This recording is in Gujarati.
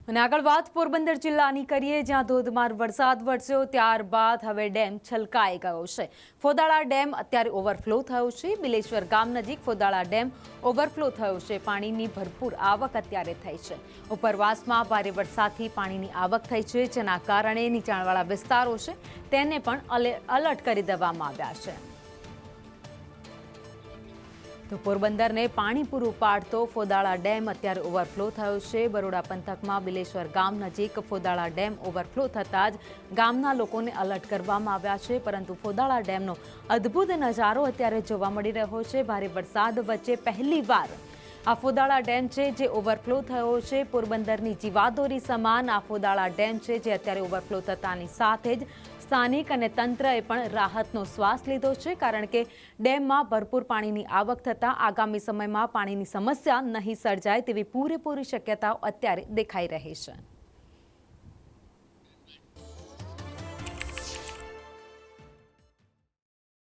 અને આગળ વાત પોરબંદર જિલ્લાની કરીએ, જ્યાં ધોધમાર વરસાદ વરસ્યો ત્યારબાદ હવે ડેમ છલકાઈ ગયો છે. ફોદાળા ડેમ અત્યારે ઓવરફ્લો થયો છે. બિલેશ્વર ગામ નજીક ફોદાળા ડેમ ઓવરફ્લો થયો છે. પાણીની ભરપૂર આવક અત્યારે થઈ છે. ઉપરવાસમાં ભારે વરસાદથી પાણીની આવક થઈ છે, જેના કારણે નીચાણવાળા વિસ્તારો છે તેને પણ એલર્ટ કરી દેવામાં આવ્યા છે. તો પોરબંદરને પાણી પૂરું પાડતો ફોદાળા ડેમ અત્યારે ઓવરફ્લો થયો છે. બરોડા પંથકમાં બિલેશ્વર ગામ નજીક ફોદાળા ડેમ ઓવરફ્લો થતાં જ ગામના લોકોને એલર્ટ કરવામાં આવ્યા છે. પરંતુ ફોદાળા ડેમનો અદ્ભુત નજારો અત્યારે જોવા મળી રહ્યો છે. ભારે વરસાદ વચ્ચે પહેલીવાર આ ફોદાળા ડેમ છે જે ઓવરફ્લો થયો છે. પોરબંદરની જીવાદોરી સમાન આ ફોદાળા ડેમ છે જે અત્યારે ઓવરફ્લો થતાની સાથે જ સ્થાનિક અને તંત્રએ પણ રાહતનો શ્વાસ લીધો છે, કારણ કે ડેમમાં ભરપૂર પાણીની આવક થતાં આગામી સમયમાં પાણીની સમસ્યા નહીં સર્જાય તેવી પૂરેપૂરી શક્યતાઓ અત્યારે દેખાઈ રહી છે.